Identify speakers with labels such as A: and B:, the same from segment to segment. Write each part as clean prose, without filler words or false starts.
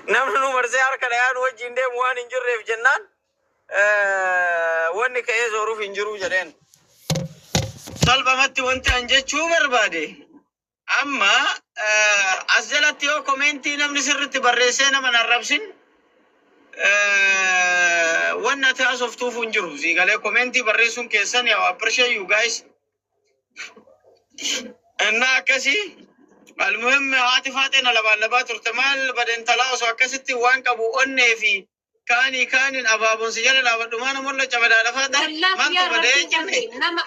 A: نمنو مرزيار كليان وجين ديم وان انجر في جنان واني كأي زورو في انجرو جرين طلبة متي وانت انجت شو بربادي اما عزلت يو كومنتي نمني سرتي بريسينا من الربسين وانا تاسف توفو انجرو زي قال كومنتي بريسون كيسان يا appreciate you guys انا كسي المهم عاطفاتنا لبالبات ارتمال بدن تلاوس وكستي وان كبو اني في كان ابابون سجل لا بدمان مولى جبدا دفات ما انت بدي نما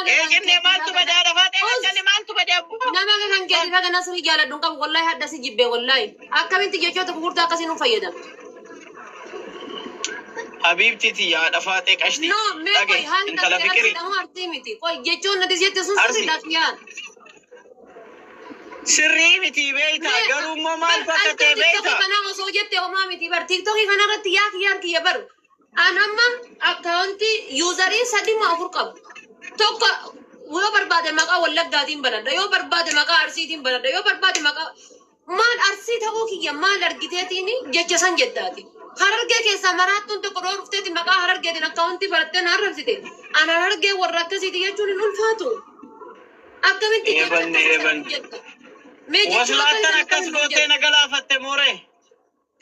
A: ايه ما انت بدي دفات كان ما انت بدي نما كان جدي فك ناس رجال دونك والله حد سجيبه والله اكمنت جيجو تبورتا كسينو فيدا حبيبتي تي يا دفاتك اشتي انت لا فكري هو ارتيمتي كوي جيجو نديت سوسري دافيان سري متي بيتا قالوا ما الفكت بيتا انا وصوجت وما متي بر تيك توك انا رتياك يا بر انا ما اكونتي يوزري سدي ما افرقب توك و برباد ما ولا دادين بلد يو برباد ما ارسيدين بلد يو برباد ما ارسيد هو كي ما لرغيتيني ججسن جداتي هررجه كيسا مراتون تقرور فتي ما هررجه دين اكونتي برتن هررسيتي انا هررجه وركسيتي يجون الفاتو اكونتي ابن وصلاتنا كسبوتنا غلافت موري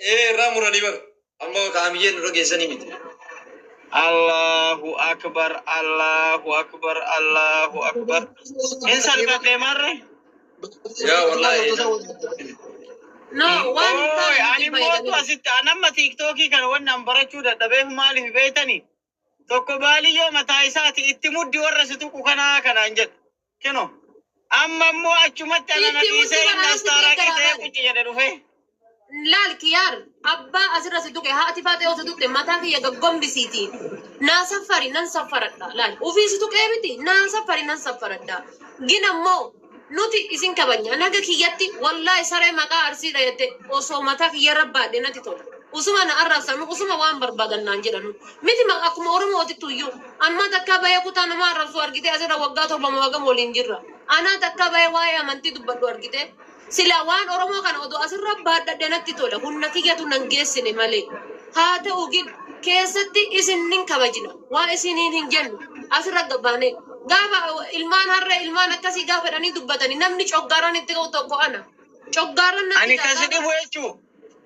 A: ايه رامو رنيبر اما كاميين رجسني مت الله اكبر الله اكبر الله اكبر انسان بده مره يا والله نو وان يعني موت واسيت انا ما تيك توكي كان ونن برچو دبه مالي في بيتني توكو بالي يوم تايساتي اتمد ورستو كنا انجد كنو اما مو اچمت انا نتيسه نستارا كده كنت يدرفه لا الكيار ابا ازرا سدوك هاتي فاتي او سدوك متا في يغم بسيتي نا سفري نن سفرت لا وفي سدوك ايبتي نا سفري نن سفرت جينا مو نوتي اسين كبنيا انا كييتي والله سره مقا ارسي ديت او سو متا في ربا دنتي تو وسما انا ارسم وسما وان بربادنا انجدن متي ما اكو اورمو تيو اما تكابا يكوتا ما رسو ارغيتي ازرا وغاتو بمواغم ولينجرا انا تكابا واي امنتي دبدو ارغيتي سلاوان اورمو كان ودو اسر ربا دنتي تو هن كيغتو ننجسني مالي هاته اوغين كيستي اسنين كبجنا وا اسنين هنجن اسر غباني غابا المان هر المان كسي غابا دني دبتني نمني چوغاران اتكو تو انا چوغاران اني كسدي بوچو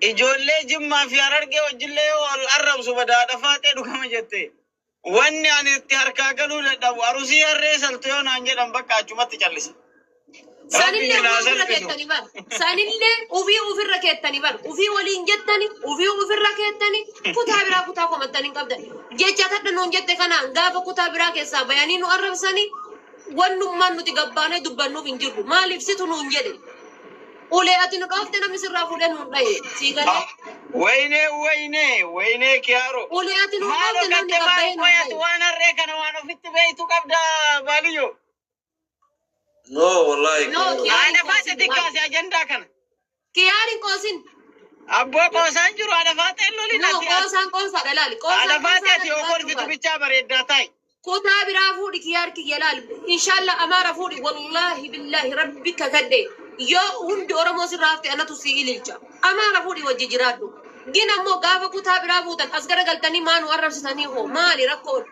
A: اجولي جما في ارغه وجلي والعرب سبدا دفاته دكما جته واني ان اتحركا قالو لدو اروسي الرسل تيون انجدن بقى چمت چلس سانيله ركيتني بار سانيله وفي ركيتني بار وفي ولين جتني وفي ركيتني كتابرا كتا كومتني قبد جيجاتا دنون جته كنا غاف كتابرا كسا بياني نو عرب ساني ونو ما نتي غبانه دبنو بنجرو ما لبسيتو نونجدي ولي اتنو قافتنا مصر رافودن نوداي سيغله ويني كيارو ولي اتنو قافتنا نوداي وانا ريكنا وانا في بيتو قبدا باليو نو والله انا فاتتك كاس اجندا كان كيارين كوسين ابو كوسان جرو انا فاتلو لي نو كوسان دلالي كوسان انا فاتت يوكل في تبيچا بريداتاي كوتا برافو دي كيار كي يلال ان شاء الله اماره فودي والله بالله ربك كدي يو هند اورمو سرافتي انا تسيل الجا اماره فودي وججرادو جينا مو غافا كوتا برافو تن اسغر غلطني ما نو عرب سني هو مالي ركون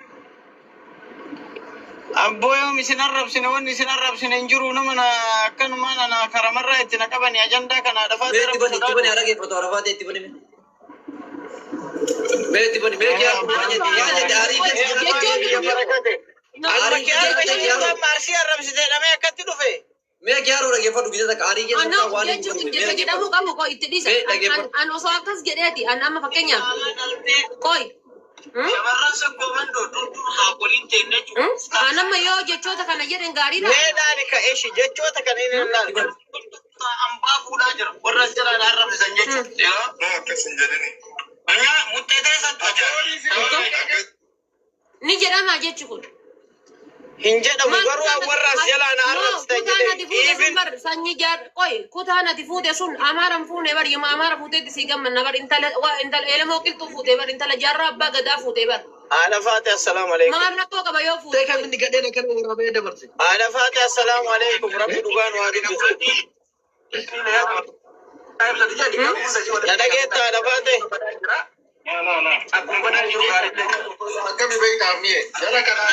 A: ابو يوم سنرب سنوني سنرب سننجرو نمنا كن ما انا كرمره اتنقبني اجندا كان دفات تبني ارغي فوتوغرافات تبني بيتي بني بيجي يا داري انا مارسي عرب سيدنا ما كتدو في मैं क्या रो रही है फटू किधर तक आ रही है सबका वाली मैं क्या हो काम को इतनी से अन वो सब कस गए थी अन हम फकेंगे कोई शबरन से कमांडो टू हापोलिन तेने अन मैं यो जेचो तक ना ये गाड़ी ना मैं दानी का एश जेचो तक नहीं ना अंबा पूरा जर बर्रा जरा नारम संजेचो ना कैसे जने अना मुत्तेदे सत्ता ni jera ma jechu hinjada mugaru warra selana arab stajide even sanyi jar oi kutana tifude sun amaram fune bar yama amara fute tisigam man bar intala wa intal elmo qiltu fute bar intala jarra baga da fute bar ana fati assalamu alaykum ma amna ko ka bayo fute te kam ni gade ne kan wora be de barse ana fati assalamu alaykum rabbi dugan wa gidi لا دقيت هذا فاتي لا أكون بدل يوم كم يبيك عمية يلا كنا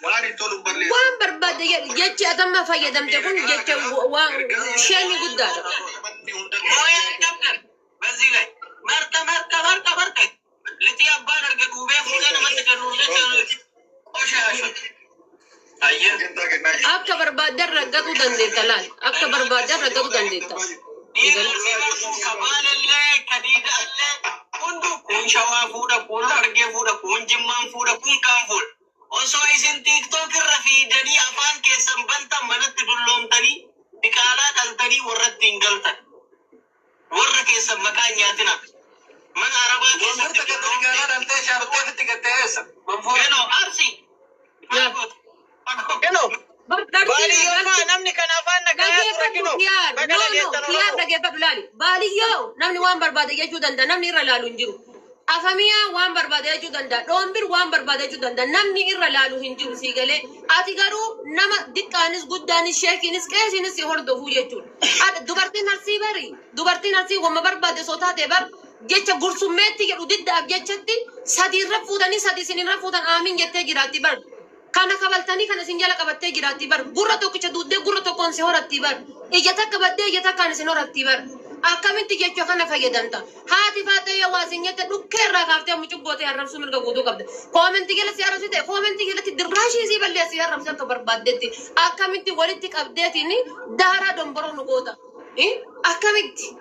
A: واري تولو برلي
B: وان برباد جت أدم فايدم تكون جت وشيء يقول هذا
A: ما يقدر بزيله مرتا لتي أبان أرجو بيفوزنا ما تكررون أشياء أيه
B: أبكر برباد در رجعوا دندي تلال أبكر برباد در رجعوا دندي تلال
A: كمال الله كديد الله كندو كون شوا فودا كون أرجع فودا كون جمان فودا كون كام فود also isin TikTok الرفي دني أفان كيسم بنتا منت دلهم تري بكالا تلتري ورد تنقلتا ورد كيسم مكان ياتنا من عربا كيسم بكالا تلتري شارتة فتكتة منفوينو أرسي كنو باليو ما نمني كان أفان نكايات ركنو
B: خيار دقيقة بلالي باليو نمني وان بربادة يجودن دا نمني رلالو نجرو أفهميا وان بربادة يجودن دا رومبر وان بربادة يجودن دا نمني رلالو هنجرو سيغلي آتيغارو نما دكانس قدانس شاكينس كيسينس يهوردو هو يجول دوبرتين نرسي بري دوبرتين نرسي وما بربادة صوتاتي بر جيتش غرسوميتي يلو دد أب جيتشتي سادي رفوداني سادي سنين رفودان آمين جيتي جراتي بر كانا قبلتني كانا سنجالا قبلتي جراتي بر غرتو كيش دودة غرتو كون سهورتي بر إجتا قبلتي إجتا كان سنورتي بر أكمل تيجي كنا فايدانتا هاتي فاتي يا واسينية تدكر راكافتي أمشوك بوتي هرب سمر كقودو قبل كومنتي كلا سيارة سيده كومنتي كلا تدراشي زي بلي سيارة رمسان كبر بدتي أكمل تي ولدتك أبدتي ني دارا دمبرو نقودا إيه أكمل تي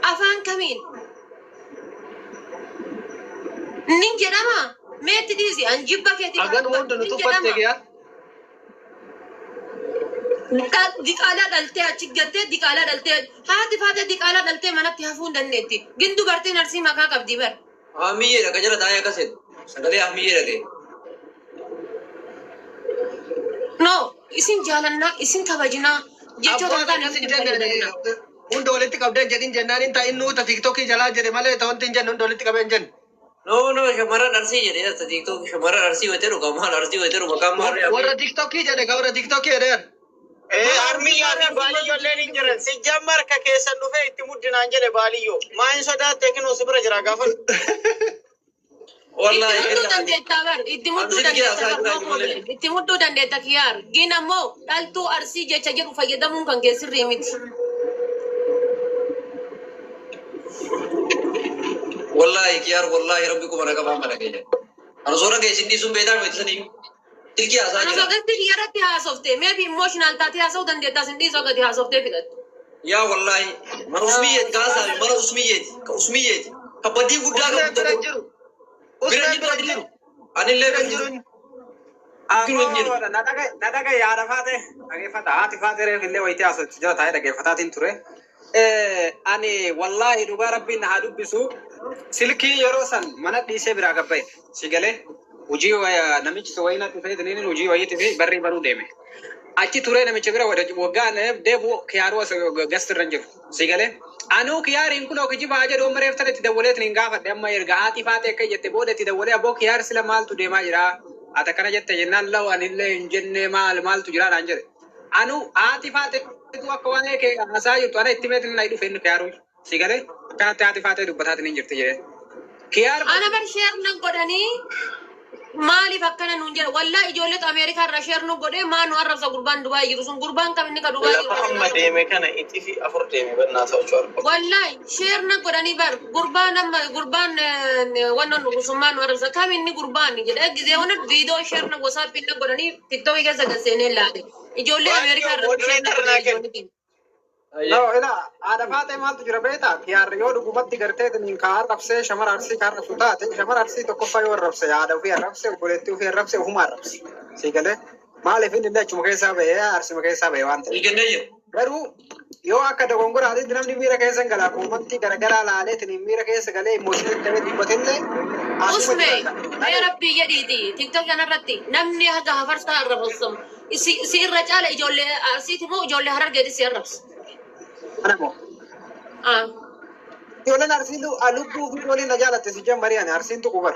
B: أفان كمين نينجا نما ميت ديزي أنجيبك يا
C: أجن وند نتوفت تيجي
B: ديكالا دلتي أشجعتي ديكالا دلتي هاتي فاتي ديكالا دلتي ما نبتي هفون دنيتي جندو برتي نرسي ما كاب ديبر
C: أمير كجرا دايا كسر سكالي أمير ده
B: no isin jalanna isin kabajina jecho
C: أبغى نسي جنة وند ولدت كابدن جدين جنانين تا إنه تا تيك توكي جلا جري ماله تا وند جن وند ولدت كابدن جن
D: no شمارة نرسي جدي هذا تيك شمارة نرسي وترو كمان نرسي وترو مكان ماري
C: ورا تيك توكي جري كورا تيك توكي ده
A: armi ya baliyo lenin jiran si jammar ka kesan no fe itimudina anjele baliyo ma in soda tekno sibra jira gafal
D: wallahi
B: itimuddu dandeta kiyar gina mo daltu arsi jecha jiru fayyadamun kan kesir remit
D: wallahi kiyar wallahi rabbikum ana kama mana kaya ana sora ke sindi sum beda mai tsani tilki asa
B: ana
D: jira
B: sogatti yarati hasofte maybe emotional tati haso dandeta sindi sogatti hasofte fidat
D: ya wallahi mana usmiyet gaza mana usmiyet kabadi gudda ga
C: jiru
D: birani jiru anille jiru
E: nadaga yaada faate dhaggeeffata haati faate reef illee wayitii haasofti jira taa'ee dhaggeeffataatiin ture ani wallahi dhugaa rabbiin haa dubbisu silkii yeroo san mana dhiisee biraa gabbaye si galee hojii namichi wayina dhufee tiniin hojii wayii dhufee barrii baruu deeme achi turee namicha bira waggaan deebu kiyaaruu gastirran jiru si galee anuu kiyaariin kun okijibaa jedhu mareef taletti dawwalee tiniin gaafadhe amma erga haati faate akka jette boodetti dawwalee abboo kiyaar sila maaltu deemaa jira ata kana jette jennaan law anillee hin jenne maaltu jira naan jedhe anu haati faate tu akka waan ke hasaa jirtu ana itti meetin na dhufe inni kiyaaru si galee kanatti haati faate dubbataatiin hin jirti jedhe kiyaar
B: ana bar share nan godani mali fakkana nun jira wallahi ijoollet America irra share nu godhe maanu arrabsa gurbaan Dubai jiru sun gurbaan kam inni ka Dubai jiru
A: amma deeme kana itifi afur deeme banna ta'u arko
B: wallahi share nan godani bar gurbaan amma gurbaan wannan usman arrabsa kam inni gurbaan jedhe gize wona video share na WhatsApp inni godani TikTok ke zaga sene laade ijoollet America irra share na godani
E: no ila ada faate maaltu jira beeta kiyaar yoo dhugumatti gartee tiniin kaa arrabsee shamara arsii kaa arrabsu taate shamara arsii tokkoffaa yoo arrabse yaada ofii arrabse obboleettii ofii arrabse ofuma arrabse si galee maaliif inni illee achuma keessaa bahee arsima keessaa bahee waan ta'eef
D: igeneye
E: garuu yoo akka dogongoraatitti namni miira keessa hin galaa kuumantii garagaraa laalee tiniin miira keessa galee immooshinii ta'ee dubbatillee
B: usme ya rabbi yaditi TikTok kanarratti namni haga hafarsa arrabsam si irra caala ijoollee arsiiti moo ijoollee harargeeti si arrabsa
E: anamo ijoolleen arsiin lubbuu fi ijoolleen na jaalatte si jammari'an arsiin tu qubar.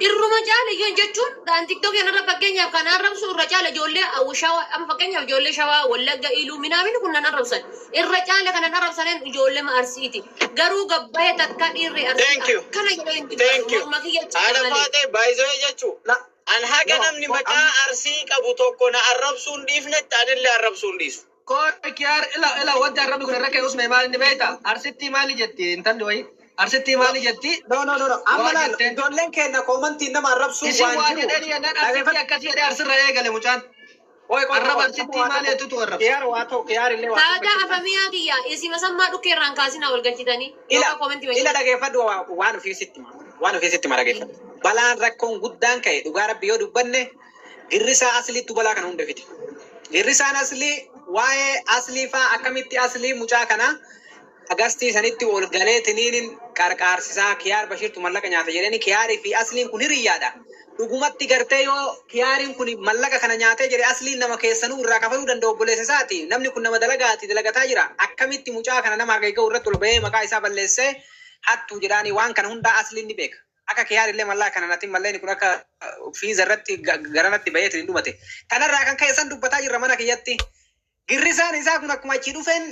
B: Irruma caale yoo jechuun dhaan TikTok irra fakkeenyaaf kan arrabsu irra caale ijoollee shawaa amma fakkeenyaaf ijoollee shawaa wallagga iluu minaamin kun nan arrabsan irra caale kan arrabsanen ijoollee arsiiti garuu gabbaa'ee takka dhiirri arsii kana jedheen
A: Ada faate baay'isoo jechuudha. An haga namni maqaa arsii qabu tokko na arrabsuun dhiifne taanillee arrabsuun dhiisu.
C: Koi kiar ila wajja rabbi kun rakka usme mal ni beta arsitti mali jetti intan doi arsitti mali jetti
E: No. Amma ijoolleen keenya koomantiin nama arrabsuu
C: isi waan jedhani nan arsitti akkasi jedhe arsirra eegale mucaan arraba arsitti mali tutu arrab
E: Kiyaar waa ta'u kiyaar illee waa.
B: Taada afamiyaa kiyya isi masammaa dhukkeerraan kaasina wal galchitanii
E: Ila dhageeffadhu waan ofii sitti dhaggeeffadhu. Balaan rakkoon guddaan ka'e dhugaa rabbi yoo dubbanne girrisaa asliitu balaa kana hunda fide. Girrisaan aslii waa'ee aslii faa akkamitti aslii mucaa kana agastii sanitti ol galee tiniinin qarqaarsisaa kiyaar bashirtu mallaqa nyaata jedhani kiyaarii fi asliin kun hiriyyaadha. Dhugumatti gartee yoo kiyaariin kun mallaqa kana nyaatee jedhe asliin nama keessanuu irraa kafaluu danda'u obboleessa isaati. Namni kun nama dalagataa jira. Akkamitti mucaa kana nama ageega'u irratti ol bahee maqaa isaa balleessee hattuu jedhaanii waan kana hundaa asliin ni beeka. Akka kiyaarillee mallaqa kana natiin malleen kun akka fiiza irratti garanatti bahee tiniin dhumate. Kanarraa kan ka'e san dubbataa jirra mana kiyyatti. Girrisaan isaa kun akkuma achi dhufeen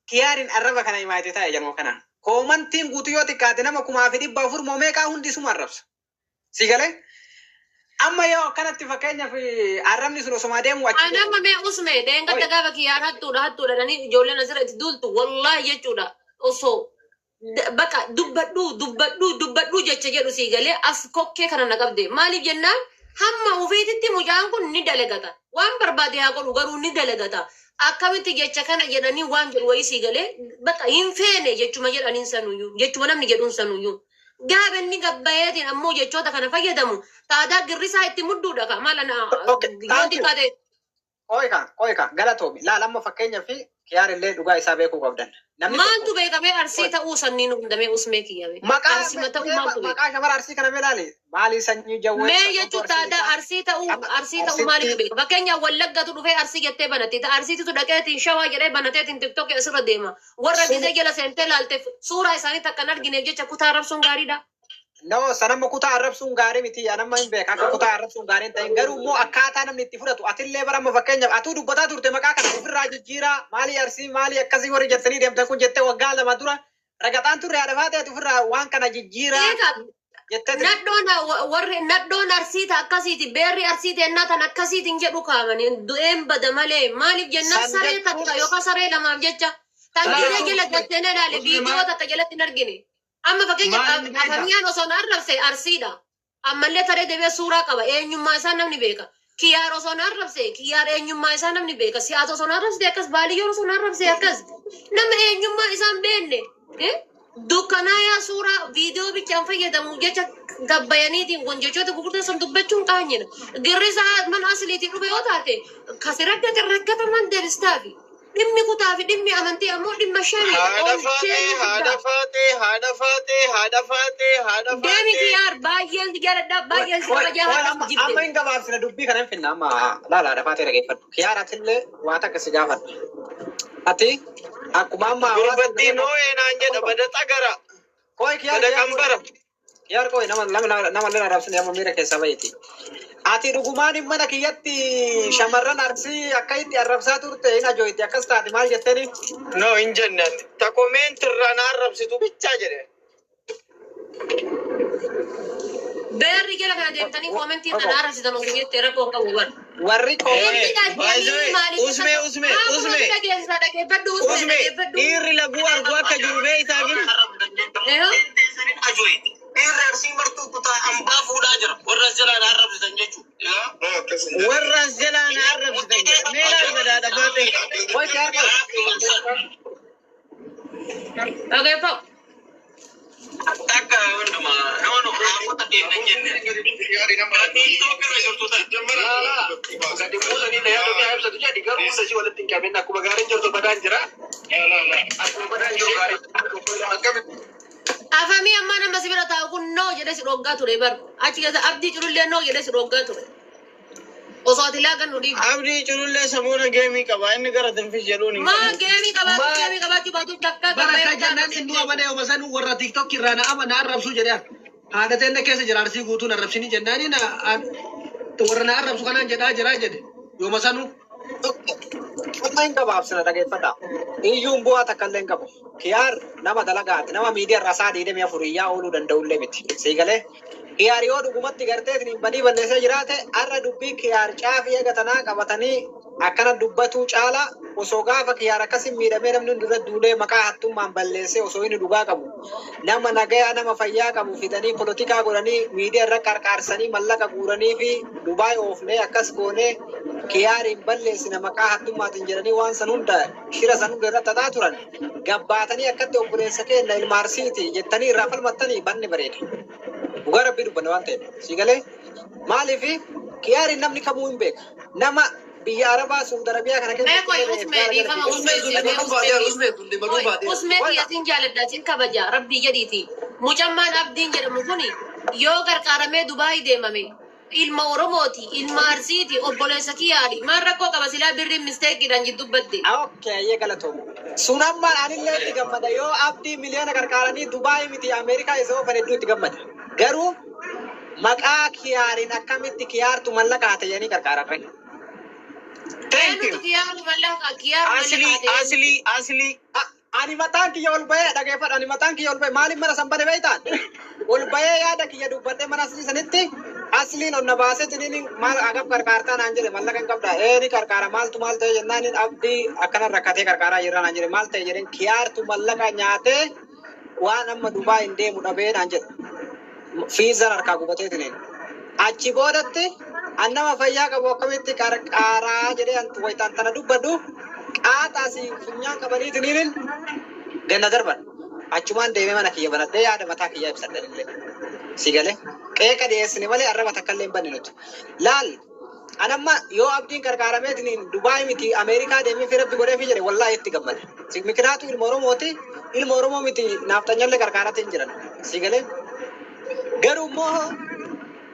E: kiyaariin arraba kana himaate taa'e jedhamu kana. Koomantiin guutuu yoo xiqqaate nama 4,400 moomeeqaa hundi suma arrabsa. Si galee? Amma yoo akkanatti fakkeenyaaf arrabni sun osuma deemu achi.
B: Anamma mee usme deengatta gaafa kiyyaan hattuudha dhanii ijoolleen asirratti dultu wallahi jechuudha osoo bakka dubbadhu jecha jedhu si galee as kokkee kana na qabde maaliif jennaan hamma ofiititti mucaan kun ni dalagata waan barbaade haa godhu garuu ni dalagata. Akkamitti jecha kana jedhanii waan jedhu wayii si galee bakka hin feene jechuma jedhaniin sanuyyuu jechuma namni jedhuun sanuyyuu gaafa inni gabbayeetiin ammoo jechoota kana fayyadamu taadaa girrisaa itti mudduudha ka maala na yoo xiqqaate.
E: Qoyka galatoomi laal amma fakkeenyaaf kiyaarillee dhugaa isaa beekuu qabdan.
B: Maaltu beekamee arsii ta'uu sanniin hundamee usmee kiyyame.
E: Maqaa shamara arsii kana beelaali maalii sanyii jawwee.
B: Mee jechuun taadaa arsii ta'uu maaliif beeka fakkeenyaaf wallaggatu dhufee arsii jettee banate arsiititu dhaqeetiin shawaa jedhee banateetiin tiktookii asirra deema warra gisee jala seentee laalteef suuraa isaanii takkan argineef jecha kutaa arrabsuun gaariidha.
E: No, sanamma kutaa arrabsuun gaarii miti anamma hin beeka akka kutaa arrabsuun gaariin ta'in garuu immoo akkaataa namni itti fudhatu atillee baramma fakkeenyaaf atuu dubbataa turte maqaa kana ofirraa jijjiiraa maalii arsii maalii akkasii warri jettanii deemtan kun jettee waggaa lama dura ragaxaan turre haadha faatee ofirraa waan kana jijjiiraa jettee
B: naddoon arsiita akkasiiti beerri arsiita ennaa tan akkasiitiin jedhu kaamanii du'een bada malee maaliif jennaan saree takka yookaan saree lamaaf jecha tan gisee jala jettee na ilaale viidiyoo takka jalatti hin argine. Amma fakkeenyaaf afamiyaan osoo na arrabse arsiidha. Ammallee taree deebee suuraa qaba. Eenyummaa isaa namni beeka. Kiyyaar osoo na arrabse kiyyaar eenyummaa isaa namni beeka. Siyaasa osoo na arrabse akkas baadiyyoon osoo na arrabse akkas. Nama eenyummaa isaan beenne. Dukkanaayaa suuraa viidiyoo bichaan fayyadamu jecha gabbayaniitiin kun jechoota gurguddaa san dubbachuun qaanyina. Girrisaa mana asliitiin dhufe yoo taate kasi raggataman deebistaafi. Dhimmi kutaa fi dhimmi amantii ammoo dhimma shanii.
A: Haadha faate.
B: Deemi kiyyaar baay'een jaaladha baay'een si kabajaa jibbe.
E: Amma hin gabaabsine dubbii kana hin finna amma laala haadha faatee dhageeffadhu. Kiyyaar atillee waa takka si gaafadhu. Ati akkuma amma
A: Gurbattii noo'ee naan jedha bada xagara.
E: Koi kiyyaar
A: bada qambara.
E: Kiyyaar koi nama lena raabsine amma miira keessaa bayyiti. Ati dhugumaan mana kiyyatti shamarran arsii akka itti arrabsaa turte hin ajoo'itti akkas taate maal jetteni?
A: No hin jennatti. Ta koomeentirraa na arrabsitu bichaa jedhe.
B: Beerri jala kana deemtanii koomentiin na arrabsitan osoo jettee rakkoo qabu bar.
E: Warri
A: Usme. Dhiirri laguu arguu akka jiru bee isaa gina. Dhiirri arsii martuu kutaa hambaa fuudhaa jira. Warras jalaan arrabsitan jechuudha. Warras jalaan arrabsitan jechuudha. Meelaan gadaadha baatee.
B: Dhageeffam.
A: Akka hundumaa nama qaamota deemna hin jenne. Itoophiirra jirtu ta'a. Gadi buusanii na yaaduu ni ibsatu jedhi garuu hunda ishii walitti hin qabeen akkuma gaariin jirtu badaan jira. Akkuma badaan jiru gaariin.
B: Afamii amma nama si bira taa'u kun noo jedhee si dhoggaa ture bar. Achi keessa abdii jirullee noo jedhee si dhoggaa ture. وصوت لا كانوا دي
A: عبدي يقولوا لي سمونا جيمي كبا إني قرأت في جلوني
B: ما جيمي كبا تبادو دكا
C: بركة جنان إنه أمانة يوم سنو ورا تيك توك كيرانا أمانة عرب سو جدا هذا تنا كيس جرارسي قوتون عرب سني جناني نا تورنا عرب سو كنا جدا جرا جد يوم سنو
E: Main ka babsana dagay fata. Iyong buhat akaleng ka po. Kiyar nama dalagat nama media rasa di dem ya furiya ulu dan daulle biti. Sigale kiyar yo dugumatti garte ni bani balle se jirate arra dubbi kiyar chaafiya gatana qabatani akkana dubbatu caala osoo gaafa kiyar akkasin miidhamee namni dura duulee maqaa hattummaan balleesse osoo inni dhugaa qabu nama nagaya nama fayyaa qabu fidanii polotikaa godhanii miidiyaa irra qarqaarsanii mallaqa guuranii fi Dubaay oofnee akkas goonee kiyaariin balleessina maqaa hattummaatiin jedhanii waan san hunda shira san hunda irratti hataa turan gabbaatanii akkatti obboleessa keenya ilmaarsiiti jettanii irraa falmattanii banni bareeda. Dhugaa rabbii dubbanne waan ta'eef siigalee maaliifi kiyaariin namni kamuu hin beeka nama biyya Arabaa Suudi Arabiyaa kana
B: usme yasin jaaladhatin kabaja rabbii jedhiiti mucammaan abdiin jedhamu kuni yoo gargaaramee Dubaay deemame ilma Oromooti ilma Arsiiti obboleessa kiyyaari maan rakkoo qaba silaa birriin misteekiidhaan jiddubbatte.
E: Okay, ye galatoomu. Sunammaan anillee itti gammada yoo abdii miliyoona gargaaranii Dubaay miti Ameerikaa isa oofan hedduu itti gammada. Garuu maqaa kiyyaariin akkamitti kiyyaartu mallaqa haa ta'anii gargaaran.
A: Thank you. Asli.
E: Ani mataan kiyya ol bahee dhageeffadha. Ani mataan kiyya ol bahee maaliif mana sanbane beeytaan? Ol bahee yaada kiyya dubbadhee mana asli sanitti asliin onna baasetiin maal agab gargaartaa naan jedhe mallaqa hin qabda. Ni gargaara maaltu maal ta'e jennaan abdii akkana rakkatee gargaaraa jirra naan jedhe maal ta'e jedheen kiyyaartu mallaqa nyaatee waan amma Dubaay hin deemu dhabee naan jedhe. Fiizan harkaa gubateetiin. Achi boodatti annama fayyaa qabu akkamitti qarqaaraa jedhee antu wayitaan tana dubbadhu qaaxaa si funyaan qabaniitiin ganna darban achumaan deemee mana kiyya banadhee yaada mataa kiyyaa ibsadhan illee si galee qeeqa dhiyeessine malee arraba takka illee hin banne nuti laal anamma yoo abdiin gargaarameetiin Dubaay miti Ameerikaa deemee fi rabbi godhee fi jedhe wallaahi itti gammada mikinaatu ilma Oromoo miti naaftanyallee gargaaratiin jiran si galee garuu immoo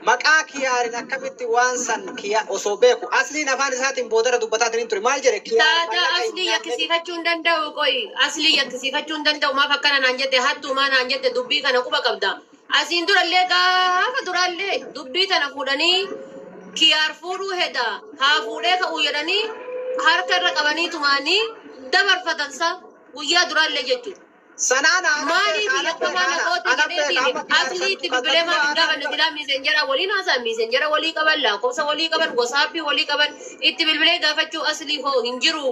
E: maqaa kiyyaarin akkamitti waan san kiyya osoo beeku asliin afaan isaatiin boodara dubbataatiin ture maal jedhe
B: kiyyaara asli yakkisiifachuu hin danda'u qoyi asli yakkisiifachuu hin danda'u maaf akkana naan jette hattuumaa naan jette dubbii kana quba qabda asiin durallee gaafa durallee dubbii tana fuudhanii kiyyaar fuudhuu hedha haa fuudhee ka'uu jedhanii harka irra qabanii tumaanii dabarfatansa guyyaa durallee jechuudha.
E: Sanana
B: maaliif yakkamaa namoota jedheetiin asliitti bibileemaa gaafa nasilaa miisenjera waliin haasaa miisenjera walii qaban lakkoofsa walii qaban wasaappii walii qaban itti bilbilee gaafachuu aslii hoo hin jiru.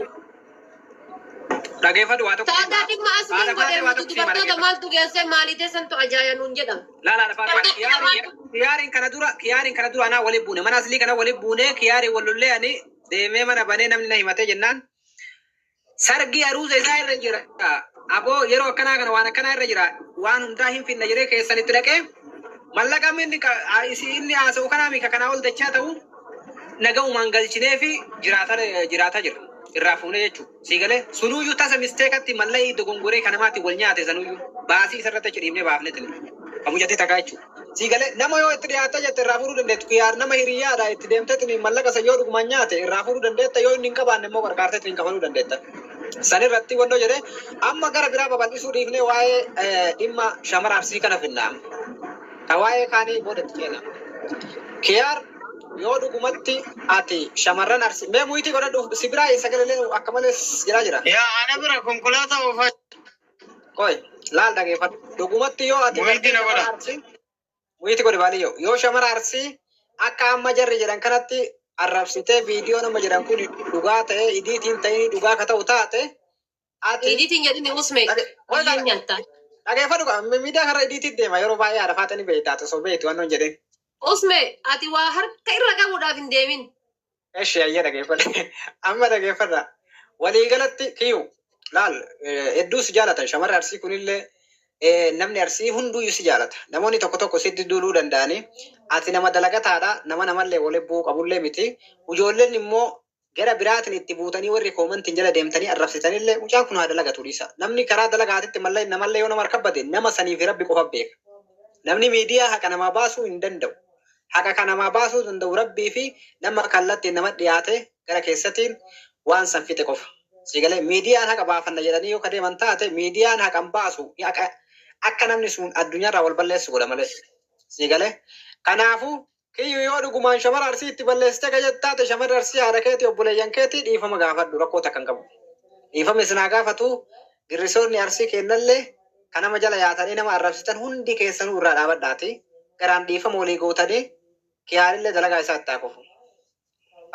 E: Dhageeffadhu waa tokko.
B: Taataa dhimma asliin godhee dubartoota maaltu geessee maalii teessantu ajaa'inuun jedhama.
E: Kiyyaariin kana dura anaa waliin buune mana aslii kana waliin buune kiyyaariin wallollee ani deemee mana banee namni na himatee jennaan sargii aruusa isaa irra jira. Aboo yeroo akkanaa kana waan akkanaa irra jira waan hundaa hin finna jedhee keessanitti dhaqee mallaqa inni haasa'u kanaa mika kanaa ol dachaa ta'u naga'umaan galchinee fi jiraataa jira irraa fuunee jechuudha. Siigalee sunuyyuu tasa misteekatti mallaqii dogongoree kanamaatti wal nyaate sanuyyuu baasii isarratti achi dhiibnee baafne tile kamujatti takaa jechuudha. Siigalee nama yoo itti dhiyaatta jette irraa fuudhuu dandeettu kiyyaar nama hiriyyaadha itti deemtetti mallaqa isa yoo dhugumaan nyaate irraa fuudhuu dandeetta yoo inni hin qabaanne immoo gargaartetti hin kafaluu dandeetta. Sanirratti wando jedhee amma gara biraa babal'isuu dhiifnee waa'ee dhimma shamara arsii kana finnaa. Ka waa'ee kaanii boodatti kenna. Kiyyaar yoo dhugumatti ati shamarran arsii mee muyitii godhadhu si biraa sagalee akka malee jira.
A: Yaa ana bira konkolaataa oofaa.
E: Qoy laal dhageeffadhu. Dhugumatti yoo ati muyitii godhe baaliyyoo yoo shamara arsii akka amma jarri jedhan kanatti arrabsitee viidiyoo nama jedhan kun dhugaa ta'ee idiitiin ta'ee dhugaa ka ta'u taate ati
B: idiitiin jedhini usme nyaata.
E: Dhageeffadhu miidiyaa kana idiitiin deema yeroo baay'ee arafaatanii beektaa osoo beektu waan jedheen.
B: Usme ati waa harka irra qabuudhaaf hin deemin.
E: Eshi ayyee dhageeffadha. Amma dhageeffadha. Waliigalatti kiyyu laal hedduu si jaalatan shamarra arsii kunillee namni arsii hunduyyuu si jaalata. Namoonni tokko sitti duuluu danda'anii ati nama dalagataadha nama namallee wal bu'uu qabullee miti. Ijoolleen immoo gara biraatiin itti buutanii warri koomantiin jala deemtanii arrabsitanillee mucaan kun haa dalagatu dhiisa. Namni karaa dalagaatitti namallee yoo nama harkabbate nama saniif rabbi qofa beeka. Namni miidiyaa haqa namaa baasuu hin danda'u. haqa kana ma baasuu danda'u rabbii fi nama kallatti nama dhiyaate gara keessatiin waan san fite qofa. Sigalee miidiyaan haqa baafanna jedhanii yoo kadeeman taate miidiyaan haqan baasu akka namni sun addunyaarraa wal balleessu godha malee. Sigalee kanaafuu kiyyu yoo dhugumaan shamara arsii itti balleessite ka jettaate shamara arsii haadha keetii obboleeyyan keetii dhiifama gaafadhu rakkoo takka hin qabu. Dhiifama isinaa gaafatu girrisoonni arsii kennallee kanama jala yaatanii nama arrabsitan hundi keessanuu irraa dhaabadhaati garaan dhiifama walii gootanii kiyaalillee dalagaa isaa itti haquuf.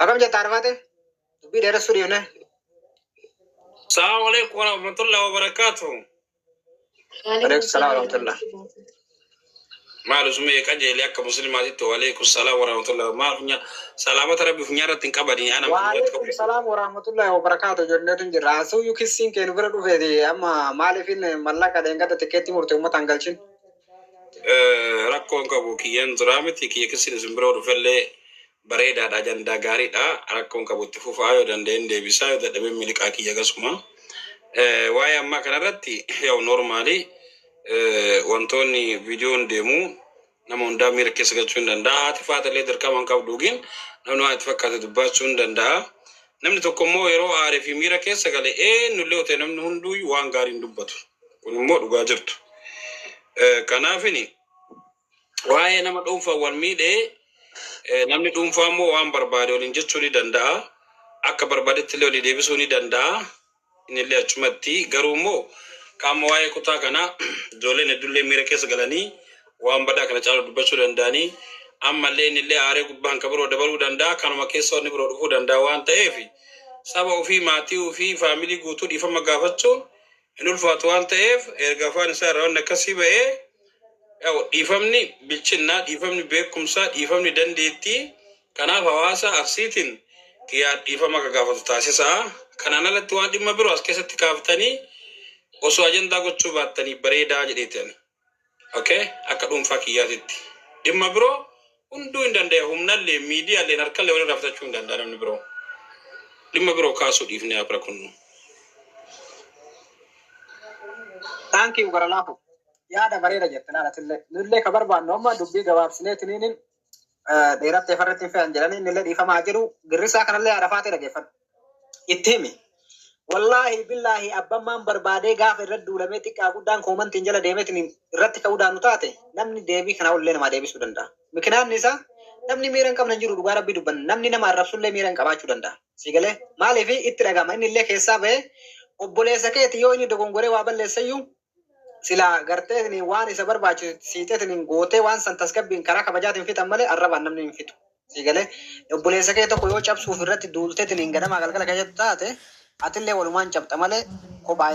E: Akkam jettaa arfaate dubbii dheeressuu dhiifne.
A: Assalamu alaikum warahmatullahi wabarakatuh.
E: Alaikum salam warahmatullah.
A: Maalu sume kajeeli akka muslimaatitti wa alaikum salam warahmatullahi maalunya salamata rabbi funyarratti qabani ana
E: wa alaikum salam warahmatullahi wabarakatuh jonneetu jira asuu yukisin keenu bira dhufeeti amma maalifin mallaka dengata tikeetti murte ummatan galchin
A: rakkoon qabu kiyyan duraamiti kiyya kisin simbiroo dhufellee bareedaadha jandaa gaariidha rakkoon qabu itti fufaa yoo danda'een deebisaa yoo dadhabeen miliqaa kiyya gasuma waa'ee ammaa kanarratti yoo normaali wantoonni viidiyoon deemu nama hundaa miira keessa galchuu hin danda'a haati faatalee dirqaman qabduugin namni waan itti fakkaate dubbachuu hin danda'a namni tokko immoo yeroo aaree fi miira keessa gale eenyullee otee namni hunduu waan gaarii hin dubbatu kun immoo dhugaa jirtu kanaafini waa'ee nama dhuunfaa wal miidhee namni dhuunfaa immoo waan barbaade waliin jechuu ni danda'a akka barbaadetti illee walii deebisuu ni danda'a innillee achumatti garuu immoo qaama waa'ee kutaa kana ijoolleen hedduullee miira keessa galanii waan badaa kana caalaa dubbachuu danda'anii ammallee innillee aaree gubbaan kan biroo dabaluu danda'a kanuma keessa wanni biroo dhufuu danda'a waan ta'eef saba ofii maatii ofii faamilii guutuu dhiifama gaafachuun hin ulfaatu waan ta'eef erga afaan isaa irraa wanni akkasii ba'ee dhiifamni bilchinnaa dhiifamni beekumsaa dhiifamni dandeettii kanaaf hawaasa arsiitiin kiyyaa dhiifama ka gaafatu taasisaa kanaan alatti waan dhimma biroo as keessatti kaaftanii osoo ajandaa gochuu baattanii bareedaa jedheetani okay akka dhuunfaa kiyyaatitti dhimma biroo hunduu hin danda'a humnallee miidiyaallee harkallee walirraa fitachuu hin danda'a namni biroo dhimma biroo kaasuu dhiifnee abra kunnu.
E: Thank you gara laafu yaada bareeda jette laalatillee nullee ka barbaannu amma dubbii gabaabsineetiniin dheerattee farratti hin fe'an jedhanii innillee dhiifamaa jiru girrisaa kanallee haadha faatee dhageeffadhu itti himi. Wallahi billahi abbammaan barbaadee gaafa irratti duulamee xiqqaa guddaan koomantiin jala deemeetiin irratti ka'uudhaan nu taate namni deebii kana ollee namaa deebisuu danda'a. Mikinaanni isaa namni miira hin qabne jiru dhugaa rabbii dubbanna namni nama arrabsullee miira hin qabaachuu danda'a. Sigalee maaliif itti dhagama inni illee keessaa ba'ee obboleessa keeti yoo inni dogongoree waa balleessayyuu silaa gartee waan isa barbaachisu siiteetiin gootee waan san tasgabbiin karaa kabajaatiin fitan malee arrabaan namni hin fitu. Sigalee obboleessa kee tokko yoo cabsuuf irratti duulteetiin ganamaa galgala keessatti taate atillee walumaan cabxa malee kophaa